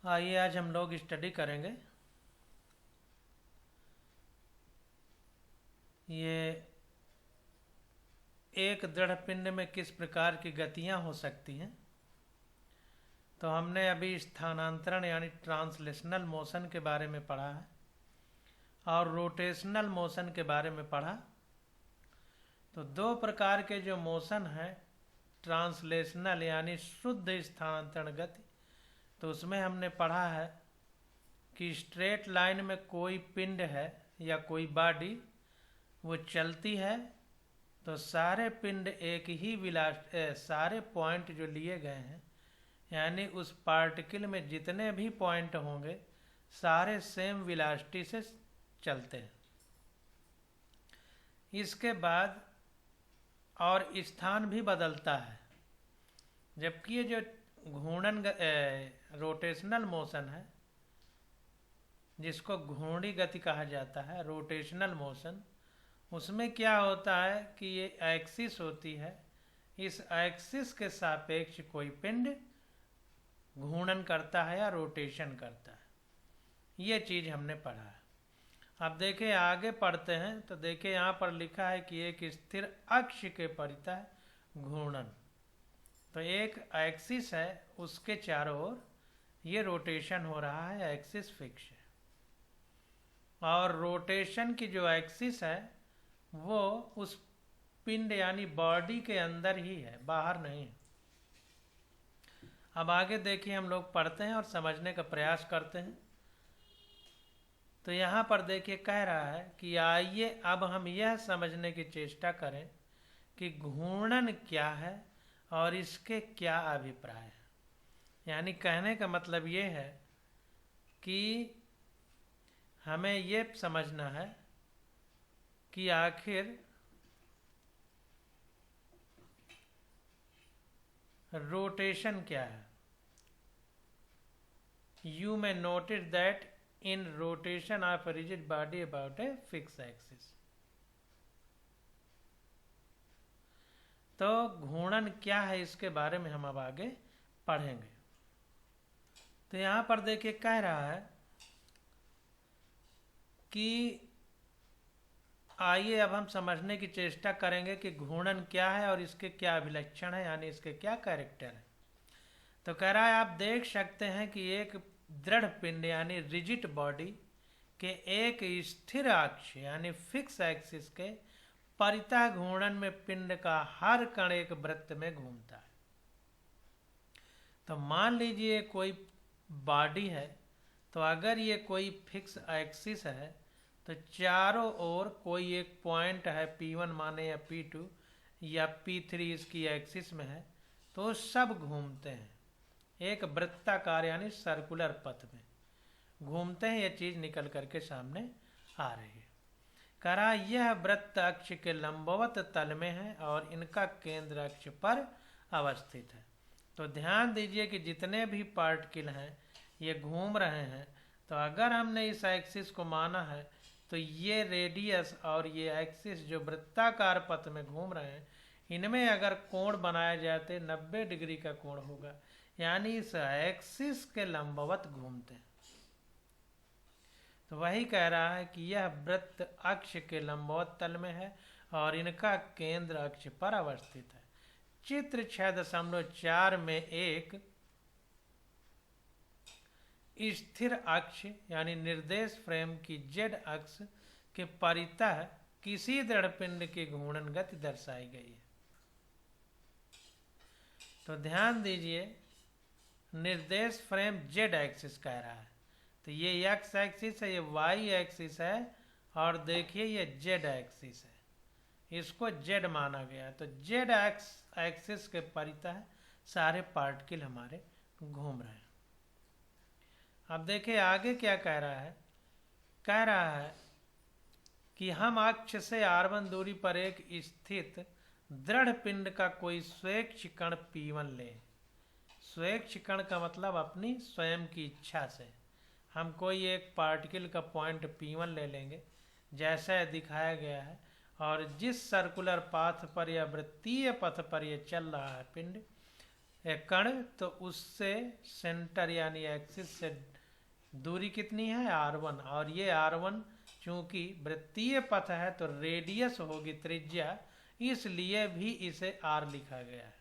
आइए आज हम लोग स्टडी करेंगे ये एक दृढ़ पिंड में किस प्रकार की गतियां हो सकती हैं। तो हमने अभी स्थानांतरण यानी ट्रांसलेशनल मोशन के बारे में पढ़ा है और रोटेशनल मोशन के बारे में पढ़ा। तो दो प्रकार के जो मोशन है, ट्रांसलेशनल यानी शुद्ध स्थानांतरण गति, तो उसमें हमने पढ़ा है कि स्ट्रेट लाइन में कोई पिंड है या कोई बॉडी वो चलती है तो सारे पिंड एक ही सारे पॉइंट जो लिए गए हैं यानी उस पार्टिकल में जितने भी पॉइंट होंगे सारे सेम वेलोसिटी से चलते हैं। इसके बाद और स्थान भी बदलता है, जबकि ये जो घूर्णन रोटेशनल मोशन है जिसको घूर्णी गति कहा जाता है, रोटेशनल मोशन, उसमें क्या होता है कि ये एक्सिस होती है, इस एक्सिस के सापेक्ष कोई पिंड घूर्णन करता है या रोटेशन करता है। ये चीज़ हमने पढ़ा है। अब देखें आगे पढ़ते हैं तो देखें यहाँ पर लिखा है कि एक स्थिर अक्ष के परितः घूर्णन। तो एक एक्सिस है, उसके चारों ओर ये रोटेशन हो रहा है, एक्सिस फिक्स है। और रोटेशन की जो एक्सिस है वो उस पिंड यानी बॉडी के अंदर ही है, बाहर नहीं है। अब आगे देखिए हम लोग पढ़ते हैं और समझने का प्रयास करते हैं। तो यहाँ पर देखिए कह रहा है कि आइए अब हम यह समझने की चेष्टा करें कि घूर्णन क्या है और इसके क्या अभिप्राय है। यानी कहने का मतलब ये है कि हमें ये समझना है कि आखिर रोटेशन क्या है। You may notice that in rotation of a rigid body about a fixed axis. तो घूर्णन क्या है इसके बारे में हम अब आगे पढ़ेंगे। तो यहाँ पर देखिए कह रहा है कि आइए अब हम समझने की चेष्टा करेंगे कि घूर्णन क्या है और इसके क्या अभिलक्षण है, यानी इसके क्या कैरेक्टर है। तो कह रहा है आप देख सकते हैं कि एक दृढ़ पिंड यानी रिजिड बॉडी के एक स्थिर अक्ष यानी फिक्स एक्सिस के परितः घूर्णन में पिंड का हर कण एक वृत्त में घूमता है। तो मान लीजिए कोई बॉडी है, तो अगर ये कोई फिक्स एक्सिस है तो चारों ओर कोई एक पॉइंट है, P1 माने या P2 या P3 इसकी एक्सिस में है, तो सब घूमते हैं एक वृत्ताकार यानी सर्कुलर पथ में घूमते हैं। ये चीज निकल करके सामने आ रही है। करा यह वृत्त अक्ष के लंबवत तल में है और इनका केंद्र अक्ष पर अवस्थित है। तो ध्यान दीजिए कि जितने भी पार्टिकल हैं ये घूम रहे हैं। तो अगर हमने इस एक्सिस को माना है तो ये रेडियस और ये एक्सिस जो वृत्ताकार पथ में घूम रहे हैं, इनमें अगर कोण बनाया जाए तो 90 डिग्री का कोण होगा, यानी इस एक्सिस के लंबवत घूमते हैं। तो वही कह रहा है कि यह वृत्त अक्ष के लंबवत तल में है और इनका केंद्र अक्ष पर अवस्थित है। चित्र 6.4 में एक स्थिर अक्ष यानी निर्देश फ्रेम की जेड अक्ष के परितः किसी दृढ़ पिंड की घूर्णन गति दर्शाई गई है। तो ध्यान दीजिए निर्देश फ्रेम जेड एक्सिस कह रहा है, तो ये एक्स एक्सिस है, ये वाई एक्सिस है और देखिए ये जेड एक्सिस है, इसको जेड माना गया। तो जेड एक्सिस के परितः सारे पार्टिकल हमारे घूम रहे हैं। अब देखिए आगे क्या कह रहा है। कह रहा है कि हम अक्ष से r1 दूरी पर एक स्थित दृढ़ पिंड का कोई स्वेच्छ कण P1 लें। स्वेच्छ कण का मतलब अपनी स्वयं की इच्छा से हम कोई एक पार्टिकल का पॉइंट P1 ले लेंगे जैसा दिखाया गया है, और जिस सर्कुलर पाथ पर या वृत्तीय पथ पर यह चल रहा है पिंड, एक कण, तो उससे सेंटर यानी एक्सिस से दूरी कितनी है r1, और ये r1 चूंकि वृत्तीय पथ है तो रेडियस होगी त्रिज्या, इसलिए भी इसे r लिखा गया है,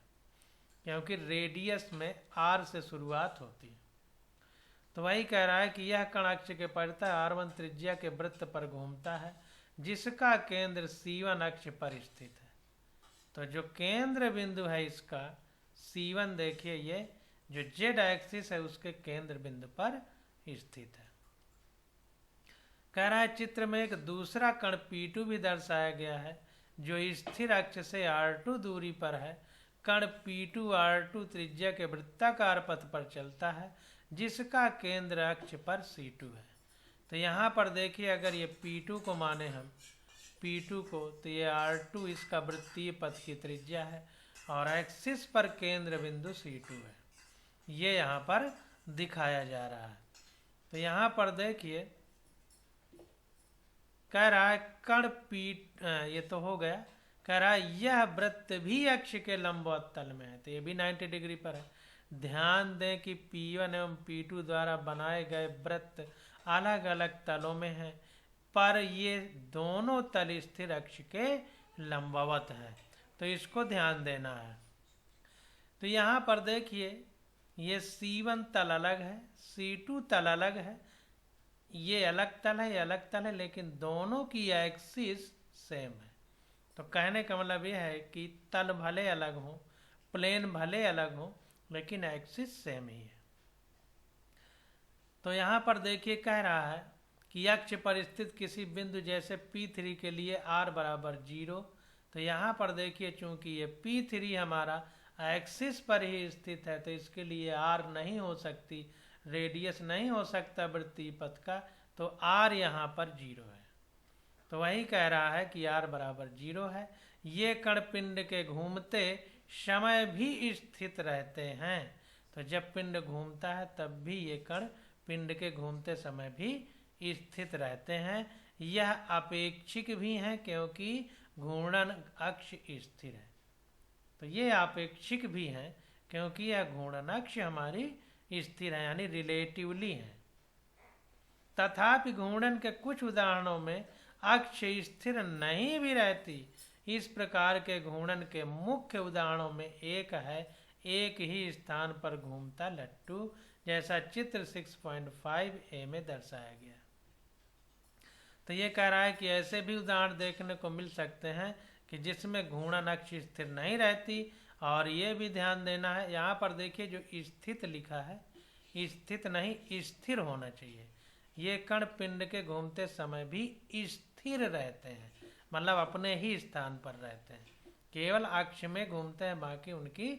क्योंकि रेडियस में r से शुरुआत होती है। तो वही कह रहा है कि यह कण अक्ष के परितः r1 त्रिज्या के वृत्त पर घूमता है, जिसका केंद्र C1 अक्ष पर स्थित है। तो जो केंद्र बिंदु है इसका C1, देखिए ये जो Z एक्सिस है उसके केंद्र बिंदु पर स्थित है। कह रहा है चित्र में एक दूसरा कण P2 भी दर्शाया गया है, जो स्थिर अक्ष से R2 दूरी पर है। कण P2 R2 त्रिज्या के वृत्ताकार पथ पर चलता है, जिसका केंद्र अक्ष पर C2 है। तो यहाँ पर देखिए, अगर ये P2 को माने हम P2 को, तो ये R2 इसका वृत्तीय पथ की त्रिज्या है और एक्सिस पर केंद्र बिंदु C2 है। ये यहाँ पर दिखाया जा रहा है। तो यहाँ पर देखिए कह रहा है कण ये तो हो गया। कह रहा है यह वृत्त भी अक्ष के लंबवत तल में है, तो ये भी 90 डिग्री पर है। ध्यान दें कि P1 एवं P2 द्वारा बनाए गए वृत्त अलग अलग तलों में हैं, पर ये दोनों तल स्थिर अक्ष के लंबवत है, तो इसको ध्यान देना है। तो यहाँ पर देखिए ये C1 तल अलग है, C2 तल अलग है, ये अलग तल है, ये अलग तल है, लेकिन दोनों की एक्सिस सेम है। तो कहने का मतलब ये है कि तल भले अलग हो, प्लेन भले अलग हो, लेकिन एक्सिस सेम ही है। तो यहाँ पर देखिए कह रहा है कि अक्ष पर स्थित किसी बिंदु जैसे P3 के लिए r बराबर 0। तो यहाँ पर देखिए चूंकि ये P3 हमारा एक्सिस पर ही स्थित है, तो इसके लिए r नहीं हो सकती, रेडियस नहीं हो सकता वृत्तीय पथ का, तो r यहाँ पर 0 है। तो वही कह रहा है कि r बराबर 0 है। ये कण पिंड के घूमते समय भी स्थित रहते हैं। तो जब पिंड घूमता है तब भी ये कण पिंड के घूमते समय भी स्थित रहते हैं। यह अपेक्षिक भी हैं क्योंकि घूर्णन अक्ष स्थिर है। तो ये अपेक्षिक भी हैं क्योंकि यह घूर्णन अक्ष हमारी स्थिर है, यानी रिलेटिवली है। तथापि घूर्णन के कुछ उदाहरणों में अक्ष स्थिर नहीं भी रहती। इस प्रकार के घूर्णन के मुख्य उदाहरणों में एक है एक ही स्थान पर घूमता लट्टू, जैसा चित्र 6.5a में दर्शाया गया। तो ये कह रहा है कि ऐसे भी उदाहरण देखने को मिल सकते हैं कि जिसमें घूर्णन अक्ष स्थिर नहीं रहती। और ये भी ध्यान देना है, यहाँ पर देखिए जो स्थित लिखा है, स्थित नहीं स्थिर होना चाहिए। ये कण पिंड के घूमते समय भी स्थिर रहते हैं, मतलब अपने ही स्थान पर रहते हैं, केवल अक्ष में घूमते हैं, बाकी उनकी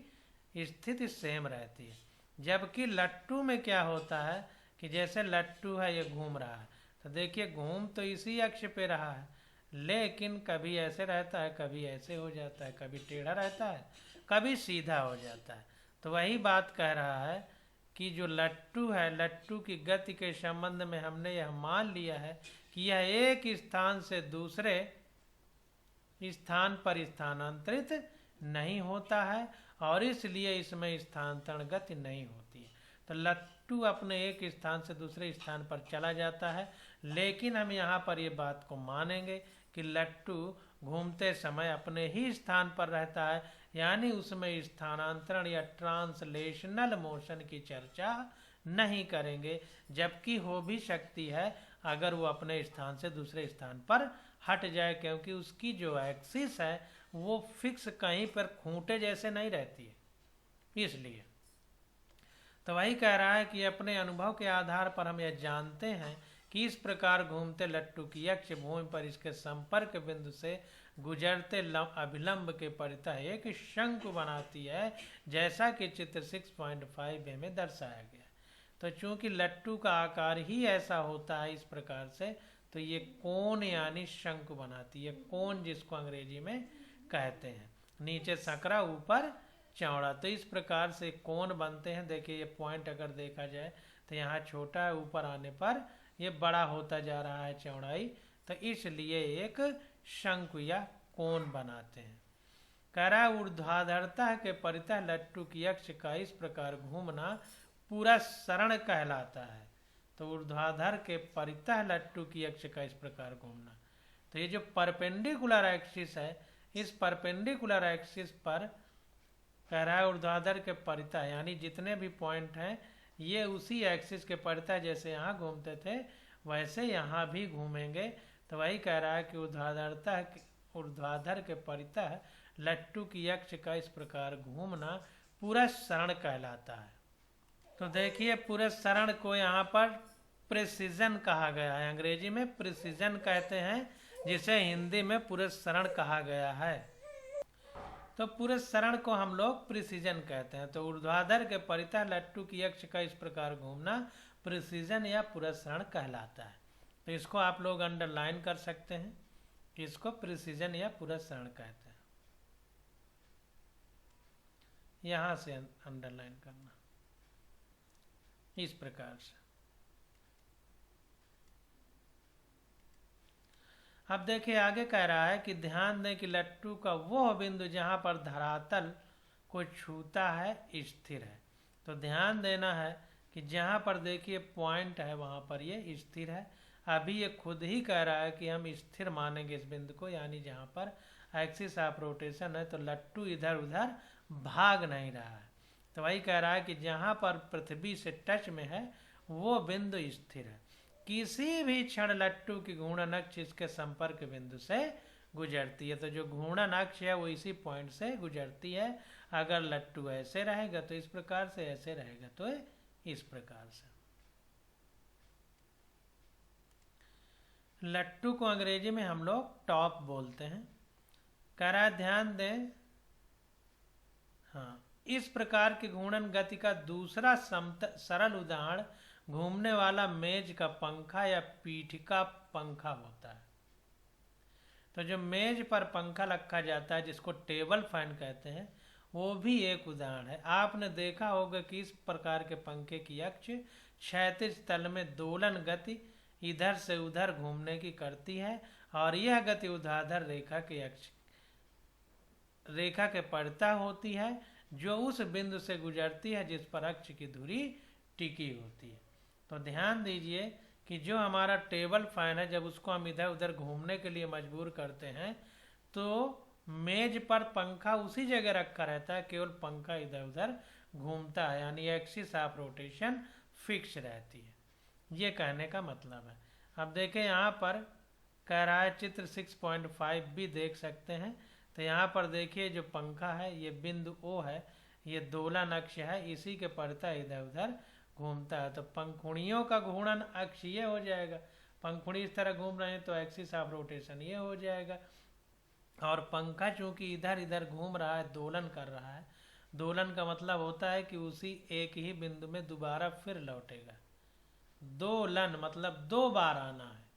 स्थिति सेम रहती है। जबकि लट्टू में क्या होता है कि जैसे लट्टू है ये घूम रहा है, तो देखिए घूम तो इसी अक्ष पे रहा है, लेकिन कभी ऐसे रहता है, कभी ऐसे हो जाता है, कभी टेढ़ा रहता है, कभी सीधा हो जाता है। तो वही बात कह रहा है कि जो लट्टू है, लट्टू की गति के संबंध में हमने यह मान लिया है कि यह एक स्थान से दूसरे स्थान पर स्थानांतरित नहीं होता है और इसलिए इसमें स्थानांतरण गति नहीं होती है। तो लट्टू अपने एक स्थान से दूसरे स्थान पर चला जाता है, लेकिन हम यहाँ पर ये बात को मानेंगे कि लट्टू घूमते समय अपने ही स्थान पर रहता है, यानी उसमें स्थानांतरण या ट्रांसलेशनल मोशन की चर्चा नहीं करेंगे। जबकि हो भी सकती है अगर वो अपने स्थान से दूसरे स्थान पर हट जाए, क्योंकि उसकी जो एक्सिस है वो फिक्स कहीं पर खूंटे जैसे नहीं रहती है, इसलिए। तो वही कह रहा है कि अपने अनुभव के आधार पर हम यह जानते हैं कि इस प्रकार घूमते लट्टू की अक्ष भूमि पर इसके संपर्क बिंदु से गुजरते अभिलंब के परितः एक शंकु बनाती है, जैसा कि चित्र 6.5a में दर्शाया गया। तो चूंकि लट्टू का आकार ही ऐसा होता है इस प्रकार से, तो ये कोन यानी शंकु बनाती है, कोन जिसको अंग्रेजी में कहते हैं, नीचे संकरा ऊपर चौड़ा। तो इस प्रकार से कोन बनते हैं। देखिए ये पॉइंट अगर देखा जाए तो यहाँ छोटा है, ऊपर आने पर ये बड़ा होता जा रहा है चौड़ाई, तो इसलिए एक शंकु या कोन बनाते हैं। कह रहा है ऊर्ध्वाधरता के परितः लट्टू की अक्ष का इस प्रकार घूमना पूरा सरण कहलाता है। तो ऊर्ध्वाधर के परितः लट्टू की अक्ष का इस प्रकार घूमना, तो ये जो परपेंडिकुलर एक्सिस है, इस परपेंडिकुलर एक्सिस पर कह रहा है ऊर्ध्वाधर के परितः, यानी जितने भी पॉइंट हैं ये उसी एक्सिस के परितः, जैसे यहाँ घूमते थे वैसे यहाँ भी घूमेंगे। तो वही कह रहा है कि ऊर्ध्वाधर के परितः लट्टू की अक्ष का इस प्रकार घूमना पूरा सरण कहलाता है। तो देखिए पूरे सरण को यहाँ पर प्रिसीजन कहा गया है, अंग्रेजी में प्रिसीजन कहते हैं, जिसे हिंदी में पूरे सरण कहा गया है। तो पूरे सरण को हम लोग प्रिसीजन कहते हैं। तो ऊर्ध्वाधर के परितः लट्टू की अक्ष का इस प्रकार घूमना प्रिसीजन या पूरा सरण कहलाता है। तो इसको आप लोग अंडरलाइन कर सकते हैं कि इसको प्रिसीजन या पूरा सरण कहते हैं। यहां से अंडरलाइन करना इस प्रकार से। अब देखिए आगे कह रहा है कि ध्यान दें कि लट्टू का वह बिंदु जहां पर धरातल को छूता है स्थिर है। तो ध्यान देना है कि जहां पर देखिए पॉइंट है वहां पर ये स्थिर है। अभी ये खुद ही कह रहा है कि हम स्थिर मानेंगे इस बिंदु को, यानी जहां पर एक्सिस ऑफ रोटेशन है तो लट्टू इधर उधर भाग नहीं रहा है। तो वही कह रहा है कि जहां पर पृथ्वी से टच में है वो बिंदु स्थिर है। किसी भी क्षण लट्टू की घूर्णन अक्ष इसके संपर्क बिंदु से गुजरती है। तो जो घूर्णन अक्ष है वो इसी पॉइंट से गुजरती है। अगर लट्टू ऐसे रहेगा तो इस प्रकार से, ऐसे रहेगा तो इस प्रकार से। लट्टू को अंग्रेजी में हम लोग टॉप बोलते हैं। कह रहा है ध्यान दें, हाँ, इस प्रकार की घूर्णन गति का दूसरा सरल उदाहरण घूमने वाला मेज का पंखा या पीठ का पंखा होता है। तो जो मेज पर पंखा रखा जाता है जिसको टेबल फैन कहते हैं, वो भी एक उदाहरण है। आपने देखा होगा कि इस प्रकार के पंखे की अक्ष क्षैतिज तल में दोलन गति इधर से उधर घूमने की करती है और यह गति ऊर्ध्वाधर रेखा के परितः होती है, जो उस बिंदु से गुजरती है जिस पर अक्ष की धुरी टिकी होती है। तो ध्यान दीजिए कि जो हमारा टेबल फैन है, जब उसको हम इधर उधर घूमने के लिए मजबूर करते हैं तो मेज पर पंखा उसी जगह रखा रहता है, केवल पंखा इधर उधर घूमता है, यानी एक्सिस ऑफ रोटेशन फिक्स रहती है। ये कहने का मतलब है। अब देखें यहाँ पर कह रहा है चित्र 6.5 भी देख सकते हैं। तो यहाँ पर देखिए जो पंखा है ये बिंदु O है, ये दोलन अक्ष है, इसी के परितः इधर उधर घूमता है। तो पंखुड़ियों का घूर्णन अक्ष ये हो जाएगा, पंखुड़ी इस तरह घूम रहे हैं तो एक्सिस ऑफ रोटेशन ये हो जाएगा। और पंखा चूंकि इधर इधर घूम रहा है, दोलन कर रहा है, दोलन का मतलब होता है कि उसी एक ही बिंदु में दोबारा फिर लौटेगा। दोलन मतलब 2 बार आना है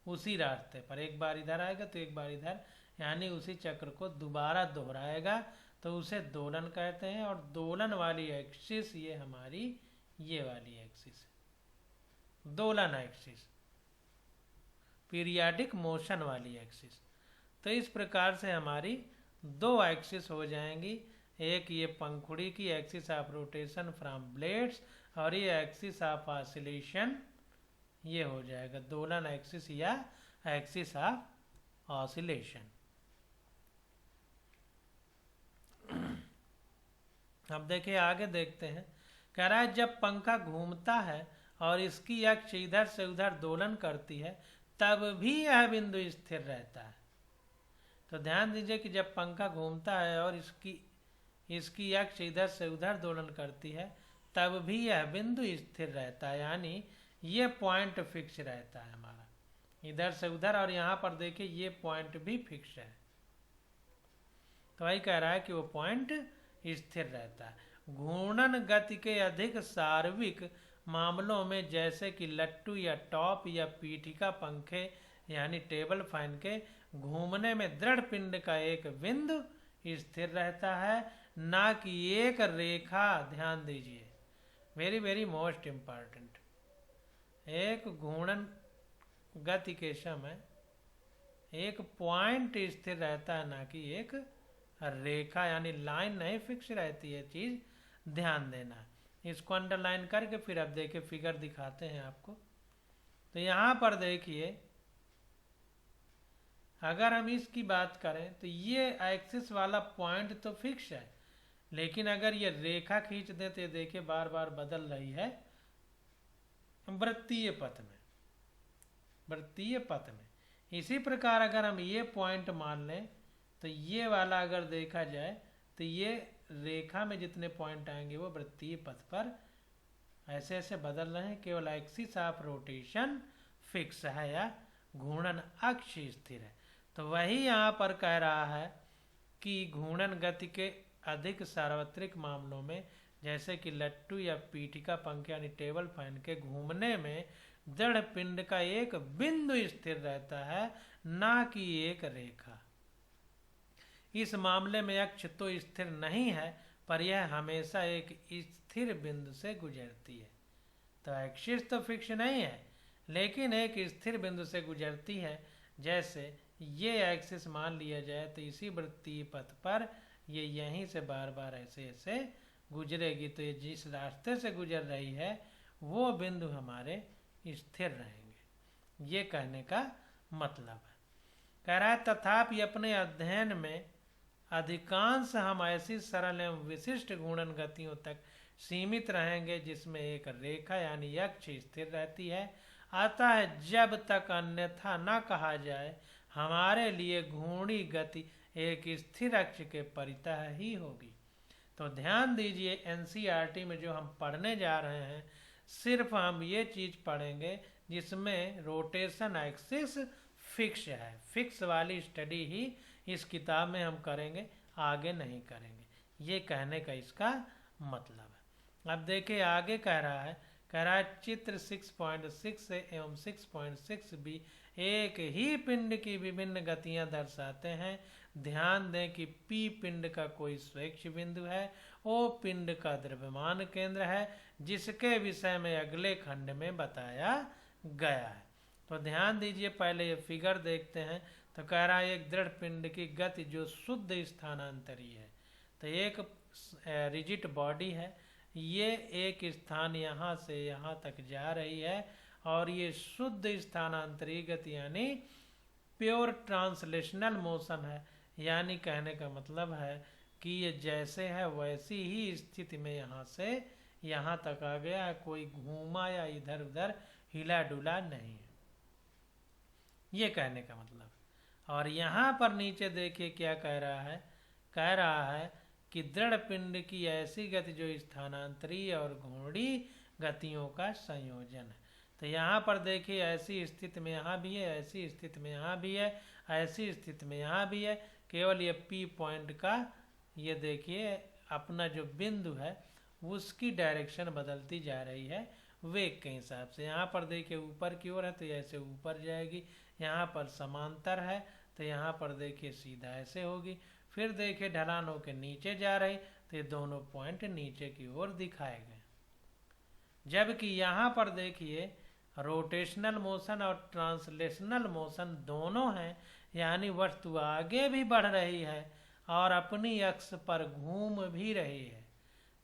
उसी रास्ते पर, एक बार इधर आएगा तो एक बार इधर, यानी उसी चक्र को दोबारा दोहराएगा, तो उसे दोलन कहते हैं। और दोलन वाली एक्सिस ये हमारी ये वाली एक्सिस है, दोलन एक्सिस, पीरियाडिक मोशन वाली एक्सिस। तो इस प्रकार से हमारी 2 एक्सिस हो जाएंगी, एक ये पंखुड़ी की axis of rotation from blades और ये एक्सिस ऑफ ऑसिलेशन ये हो जाएगा दोलन एक्सिस या एक्सिस ऑफ ऑसिलेशन। अब देखिए आगे देखते हैं। कह रहा है जब पंखा घूमता है और इसकी अक्ष इधर से उधर दोलन करती है तब भी यह बिंदु स्थिर रहता है। तो ध्यान दीजिए कि जब पंखा घूमता है और इसकी अक्ष इधर से उधर दोलन करती है तब भी यह बिंदु स्थिर रहता है, यानी ये पॉइंट फिक्स रहता है हमारा इधर से उधर। और यहाँ पर देखिए ये पॉइंट भी फिक्स है, तो वही कह रहा है कि वो पॉइंट स्थिर रहता है। घूर्णन गति के अधिक सार्विक मामलों में जैसे कि लट्टू या टॉप या पीठिका पंखे यानी टेबल फैन के घूमने में दृढ़ पिंड का एक बिंदु स्थिर रहता है, ना कि एक रेखा। ध्यान दीजिए, वेरी वेरी मोस्ट इम्पॉर्टेंट, एक घूर्णन गति के समय एक पॉइंट स्थिर रहता है, ना कि एक रेखा यानी लाइन नहीं फिक्स रहती है, चीज ध्यान देना है। इसको अंडरलाइन करके फिर अब देखिए फिगर दिखाते हैं आपको। तो यहाँ पर देखिए अगर हम इसकी बात करें तो ये एक्सिस वाला पॉइंट तो फिक्स है, लेकिन अगर ये रेखा खींच दें तो ये देखिए बार बार बदल रही है वृत्तीय पथ में, वृत्तीय पथ में। इसी प्रकार अगर हम ये पॉइंट मान लें तो ये वाला अगर देखा जाए तो ये रेखा में जितने पॉइंट आएंगे वो वृत्तीय पथ पर ऐसे ऐसे बदल रहे हैं, केवल एक्सिस ऑफ रोटेशन फिक्स है या घूर्णन अक्ष स्थिर है। तो वही यहाँ पर कह रहा है कि घूर्णन गति के अधिक सार्वत्रिक मामलों में, जैसे कि लट्टू या पीठिका पंख यानी टेबल फैन के घूमने में दृढ़ पिंड का एक बिंदु स्थिर रहता है, ना कि एक रेखा। इस मामले में अक्ष तो स्थिर नहीं है, पर यह हमेशा एक स्थिर बिंदु से गुजरती है। तो एक्सिस तो फिक्स नहीं है, लेकिन एक स्थिर बिंदु से गुजरती है। जैसे ये एक्सिस मान लिया जाए तो इसी वृत्तीय पथ पर ये यहीं से बार बार ऐसे ऐसे गुजरेगी, तो ये जिस रास्ते से गुजर रही है वो बिंदु हमारे स्थिर रहेंगे, ये कहने का मतलब है। कह रहा है तथापि अपने अध्ययन में अधिकांश हम ऐसी सरल एवं विशिष्ट घूर्णन गतियों तक सीमित रहेंगे जिसमें एक रेखा यानी अक्ष स्थिर रहती है। अतः जब तक अन्यथा न कहा जाए हमारे लिए घूर्णी गति एक स्थिर अक्ष के परितः ही होगी। तो ध्यान दीजिए एनसीईआरटी में जो हम पढ़ने जा रहे हैं सिर्फ हम ये चीज पढ़ेंगे जिसमें रोटेशन एक्सिस फिक्स है। फिक्स वाली स्टडी ही इस किताब में हम करेंगे, आगे नहीं करेंगे, ये कहने का इसका मतलब है। अब देखिए आगे कह रहा है चित्र 6.6 एवं 6.6 भी एक ही पिंड की विभिन्न गतियां दर्शाते हैं। ध्यान दें कि P पिंड का कोई स्वेच्छ बिंदु है, O पिंड का द्रव्यमान केंद्र है, जिसके विषय में अगले खंड में बताया गया है। तो ध्यान दीजिए पहले ये फिगर देखते हैं। तो कह रहा है एक दृढ़ पिंड की गति जो शुद्ध स्थानांतरी है। तो एक रिजिड बॉडी है, ये एक स्थान यहाँ से यहाँ तक जा रही है और ये शुद्ध स्थानांतरी गति यानी प्योर ट्रांसलेशनल मोशन है। यानी कहने का मतलब है कि ये जैसे है वैसी ही स्थिति में यहाँ से यहाँ तक आ गया है, कोई घूमा या इधर उधर हिला डुला नहीं है, ये कहने का मतलब। और यहाँ पर नीचे देखिए क्या कह रहा है कि दृढ़ पिंड की ऐसी गति जो स्थानांतरीय और घूर्णी गतियों का संयोजन है। तो यहाँ पर देखिए ऐसी स्थिति में यहाँ भी है, ऐसी स्थिति में यहाँ भी है, ऐसी स्थिति में यहाँ भी है। केवल ये P पॉइंट का ये देखिए अपना जो बिंदु है उसकी डायरेक्शन बदलती जा रही है वेग के हिसाब से। यहाँ पर देखिए ऊपर की ओर है तो ऐसे ऊपर जाएगी, यहाँ पर समांतर है तो यहाँ पर देखिए सीधा ऐसे होगी। फिर देखिए ढलान होकर नीचे जा रही तो ये दोनों पॉइंट नीचे की ओर दिखाए गए। जबकि यहाँ पर देखिए रोटेशनल मोशन और ट्रांसलेशनल मोशन दोनों हैं, यानी वस्तु आगे भी बढ़ रही है और अपनी अक्ष पर घूम भी रही है।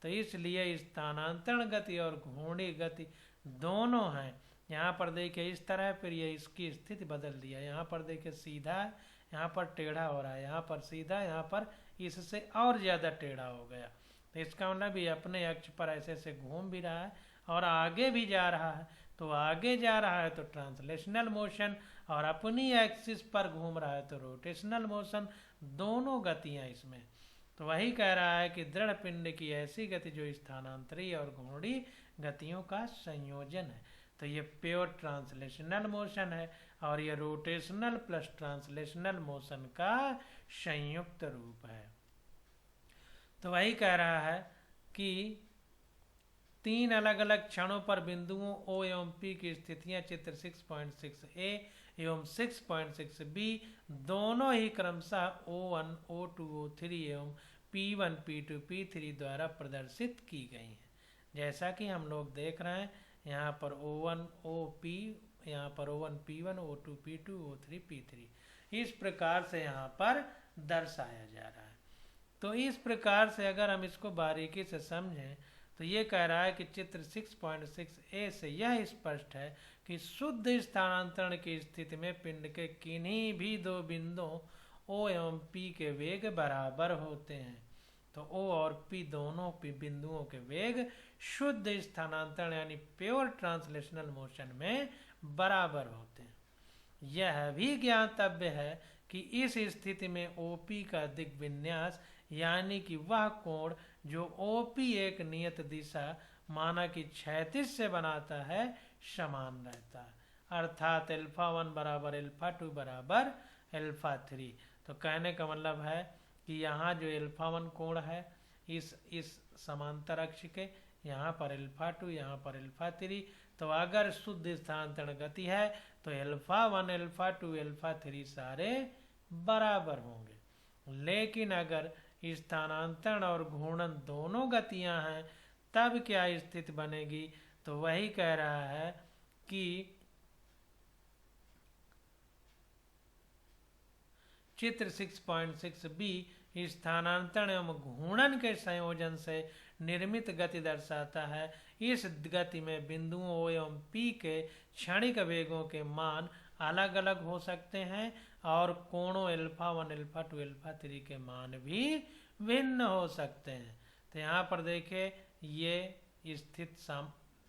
तो इसलिए स्थानांतरण गति और घूर्णी गति दोनों हैं। यहाँ पर देखिए इस तरह, फिर ये इसकी स्थिति बदल दिया। यहाँ पर देखिए सीधा है, यहाँ पर टेढ़ा हो रहा है, यहाँ पर सीधा, यहाँ पर इससे और ज़्यादा टेढ़ा हो गया। तो इसका मतलब ये अपने अक्ष पर ऐसे ऐसे घूम भी रहा है और आगे भी जा रहा है। तो आगे जा रहा है तो ट्रांसलेशनल मोशन और अपनी एक्सिस पर घूम रहा है तो रोटेशनल मोशन, दोनों गतियाँ इसमें। तो वही कह रहा है कि दृढ़ पिंड की ऐसी गति जो स्थानांतरी और घूर्णी गतियों का संयोजन है। तो ये प्योर ट्रांसलेशनल मोशन है और ये रोटेशनल प्लस ट्रांसलेशनल मोशन का संयुक्त रूप है। तो वही कह रहा है कि तीन अलग अलग क्षणों पर बिंदुओं O एवं P की स्थितियां चित्र 6.6a एवं 6.6b दोनों ही क्रमशः O1, O2, O3 एवं P1, P2, P3 द्वारा प्रदर्शित की गई हैं। जैसा कि हम लोग देख रहे हैं यहाँ पर O1, OP, यहाँ पर O1, P1, O2, P2, O3, P3 इस प्रकार से यहाँ पर दर्शाया जा रहा है। तो इस प्रकार से अगर हम इसको बारीकी से समझें तो ये कह रहा है कि चित्र 6.6a से यह स्पष्ट है कि शुद्ध स्थानांतरण की स्थिति में पिंड के किन्हीं भी दो बिंदुओं O एवं P के वेग बराबर होते हैं। तो O और P दोनों बिंदुओं के वेग शुद्ध स्थानांतरण यानी प्योर ट्रांसलेशनल मोशन में बराबर होते हैं। यह भी ज्ञातव्य है कि इस स्थिति में OP का दिग्विन्यास यानी कि वह कोण जो OP एक नियत दिशा माना कि क्षैतिज से बनाता है समान रहता है, अर्थात α1 बराबर α2 बराबर α3। तो कहने का मतलब है कि यहाँ जो α1 कोण है इस समांतर अक्ष के, यहाँ पर α2 यहाँ पर α3, तो अगर शुद्ध स्थानांतरण गति है तो α1 α2 α3 सारे बराबर होंगे। लेकिन अगर स्थानांतरण और घूर्णन दोनों गतियां हैं तब क्या स्थिति बनेगी? तो वही कह रहा है कि चित्र 6.6b स्थानांतरण एवं घूर्णन के संयोजन से निर्मित गति दर्शाता है। इस गति में बिंदुओं O एवं P के क्षणिक वेगों के मान अलग अलग हो सकते हैं और कोणों α1 α2 α3 के मान भी भिन्न हो सकते हैं। तो यहाँ पर देखिए ये स्थित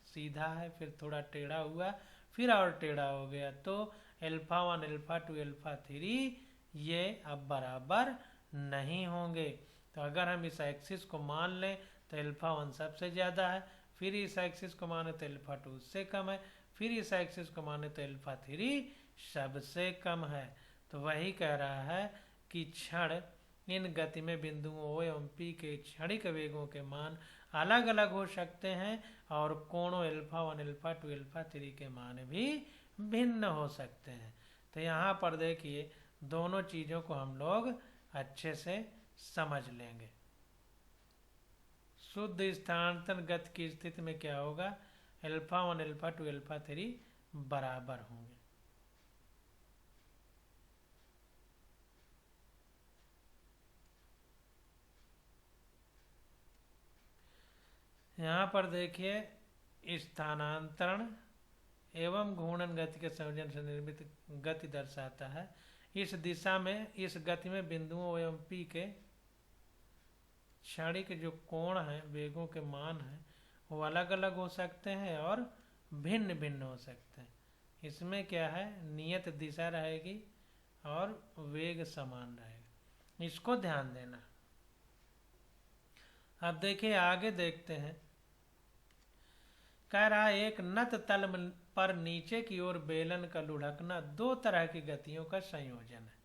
सीधा है, फिर थोड़ा टेढ़ा हुआ, फिर और टेढ़ा हो गया, तो α1 α2 α3 ये अब बराबर नहीं होंगे। तो अगर हम इस एक्सिस को मान लें तो α1 सबसे ज़्यादा है, फिर इस एक्सिस को माने तो α2 उससे कम है, फिर इस एक्सिस को माने तो α3 सबसे कम है। तो वही कह रहा है कि क्षण इन गति में बिंदुओं O एवं P के क्षणिक वेगों के मान अलग अलग हो सकते हैं और कोणों α1 α2 α3 के मान भी भिन्न हो सकते हैं। तो यहाँ पर देखिए दोनों चीज़ों को हम लोग अच्छे से समझ लेंगे। शुद्ध स्थानांतरण गति की स्थिति में क्या होगा? α1 α2 α3 बराबर होंगे। यहाँ पर देखिए स्थानांतरण एवं घूर्णन गति के संयोजन से निर्मित गति दर्शाता है। इस दिशा में इस गति में बिंदुओं O एवं P के क्षणिक जो कोण है, वेगों के मान हैं, वो अलग अलग हो सकते हैं और भिन्न भिन्न हो सकते हैं। इसमें क्या है, नियत दिशा रहेगी और वेग समान रहेगा, इसको ध्यान देना। अब देखिए आगे देखते हैं। कह रहा है एक नत तल पर नीचे की ओर बेलन का लुढ़कना दो तरह की गतियों का संयोजन है।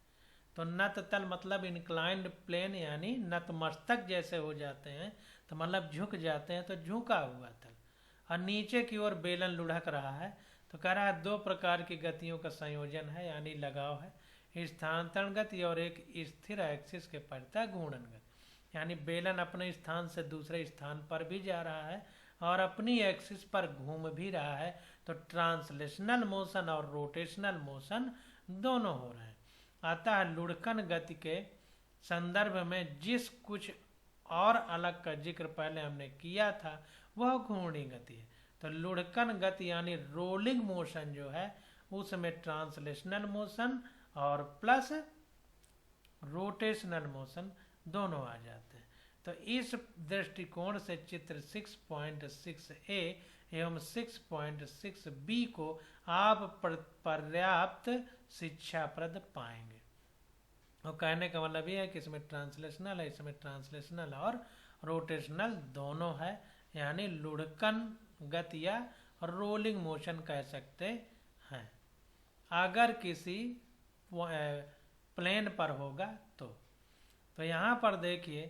तो नत तल मतलब इंक्लाइंड प्लेन यानी नतमस्तक जैसे हो जाते हैं, तो मतलब झुक जाते हैं, तो झुका हुआ तल, और नीचे की ओर बेलन लुढ़क रहा है। तो कह रहा है दो प्रकार की गतियों का संयोजन है यानी लगाव है, स्थानांतरण गति और एक स्थिर एक्सिस के परितः घूर्णन गति। यानी बेलन अपने स्थान से दूसरे स्थान पर भी जा रहा है और अपनी एक्सिस पर घूम भी रहा है। तो ट्रांसलेशनल मोशन और रोटेशनल मोशन दोनों हो रहे हैं। अतः लुढ़कन गति के संदर्भ में जिस कुछ और अलग का जिक्र पहले हमने किया था वह घूर्णी गति है। तो लुढ़कन गति यानी रोलिंग मोशन जो है उसमें ट्रांसलेशनल मोशन और प्लस रोटेशनल मोशन दोनों आ जाते हैं। तो इस दृष्टिकोण से चित्र 6.6a एवं 6.6b को आप पर्याप्त शिक्षाप्रद पाएंगे। और कहने का मतलब ये है कि इसमें ट्रांसलेशनल है, इसमें ट्रांसलेशनल और रोटेशनल दोनों है, यानी लुढ़कन गति या रोलिंग मोशन कह सकते हैं अगर किसी प्लेन पर होगा तो यहाँ पर देखिए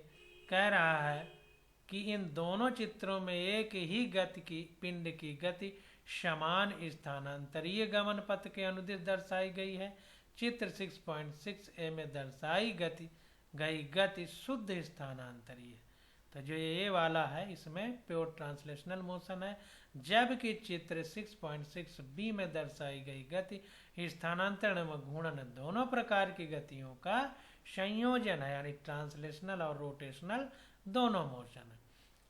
कह रहा है कि इन दोनों चित्रों में एक ही गति की पिंड की गति समान स्थानांतरीय गमन पथ के अनुदिश दर्शाई गई है। चित्र 6.6a में दर्शाई गई गति शुद्ध स्थानांतरीय है। तो जो ये वाला है इसमें प्योर ट्रांसलेशनल मोशन है, जबकि चित्र 6.6 बी में दर्शाई गई गति स्थानांतरण एवं घूर्णन दोनों प्रकार की गतियों का संयोजन है, यानी ट्रांसलेशनल और रोटेशनल दोनों मोशन है।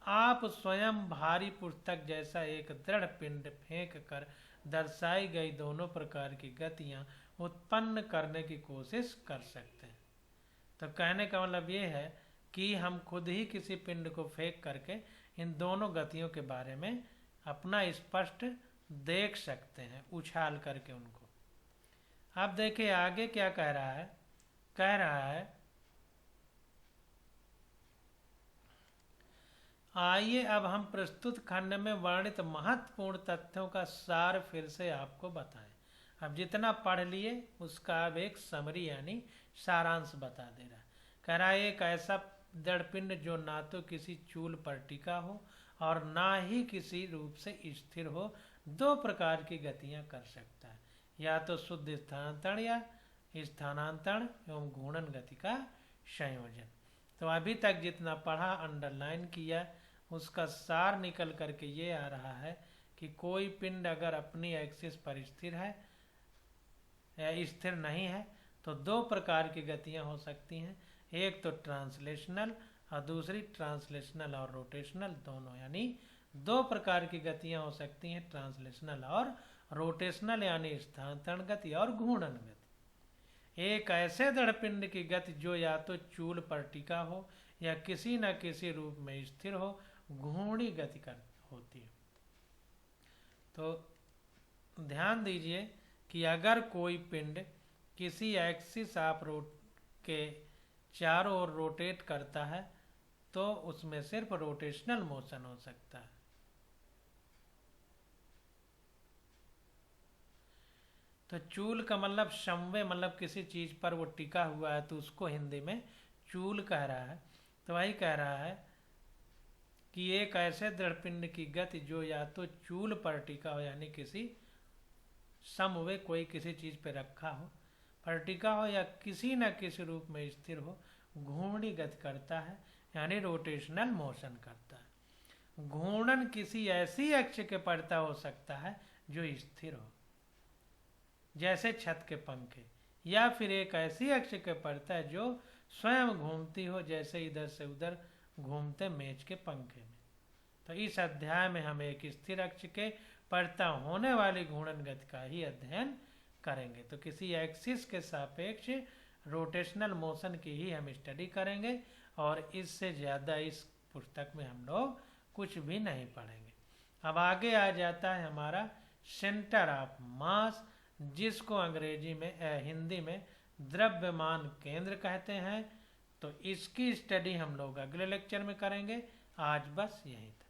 आप स्वयं भारी पुस्तक जैसा एक दृढ़ पिंड फेंक कर दर्शाई गई दोनों प्रकार की गतियां उत्पन्न करने की कोशिश कर सकते हैं। तो कहने का मतलब ये है कि हम खुद ही किसी पिंड को फेंक करके इन दोनों गतियों के बारे में अपना स्पष्ट देख सकते हैं, उछाल करके उनको। अब देखिए आगे क्या कह रहा है। कह रहा है आइए अब हम प्रस्तुत खंड में वर्णित महत्वपूर्ण तथ्यों का सार फिर से आपको बताएं। अब जितना पढ़ लिए उसका अब एक समरी यानी सारांश बता दे रहा है। कह रहा है एक ऐसा दृढ़पिंड जो ना तो किसी चूल पर टिका हो और ना ही किसी रूप से स्थिर हो, दो प्रकार की गतियां कर सकता है, या तो शुद्ध स्थानांतरण या स्थानांतरण एवं घूर्णन गति का संयोजन। तो अभी तक जितना पढ़ा, अंडरलाइन किया, उसका सार निकल करके ये आ रहा है कि कोई पिंड अगर अपनी एक्सिस पर स्थिर है या स्थिर नहीं है तो दो प्रकार की गतियां हो सकती हैं, एक तो ट्रांसलेशनल और दूसरी ट्रांसलेशनल और रोटेशनल दोनों, यानी दो प्रकार की गतियां हो सकती हैं, ट्रांसलेशनल और रोटेशनल, यानी स्थानांतरण गति और घूर्णन गति। एक ऐसे दृढ़पिंड की गति जो या तो चूल पर टिका हो या किसी न किसी रूप में स्थिर हो, घूर्णी गति होती है। तो ध्यान दीजिए कि अगर कोई पिंड किसी एक्सिस ऑफ के चारों ओर रोटेट करता है तो उसमें सिर्फ रोटेशनल मोशन हो सकता है। तो चूल का मतलब समवे, मतलब किसी चीज पर वो टिका हुआ है, तो उसको हिंदी में चूल कह रहा है। तो वही कह रहा है कि एक ऐसे दृढ़पिंड की गति जो या तो चूल पर टिका हो, यानी किसी समवे कोई किसी चीज पे रखा हो, पर टिका हो, या किसी न किसी रूप में स्थिर हो, घूर्णी गति करता है, यानी रोटेशनल मोशन करता है। घूर्णन किसी ऐसी अक्ष के पड़ता हो सकता है जो स्थिर हो, जैसे छत के पंखे, या फिर एक ऐसी अक्ष के पड़ता है जो स्वयं घूमती हो, जैसे इधर से उधर घूमते मेज के पंखे में। तो इस अध्याय में हम एक स्थिर अक्ष के पड़ता होने वाली घूर्णन गति का ही अध्ययन करेंगे। तो किसी एक्सिस के सापेक्ष रोटेशनल मोशन की ही हम स्टडी करेंगे, और इससे ज़्यादा इस पुस्तक में हम लोग कुछ भी नहीं पढ़ेंगे। अब आगे आ जाता है हमारा सेंटर ऑफ मास, जिसको अंग्रेजी में हिंदी में द्रव्यमान केंद्र कहते हैं। तो इसकी स्टडी हम लोग अगले लेक्चर में करेंगे। आज बस यहीं तक।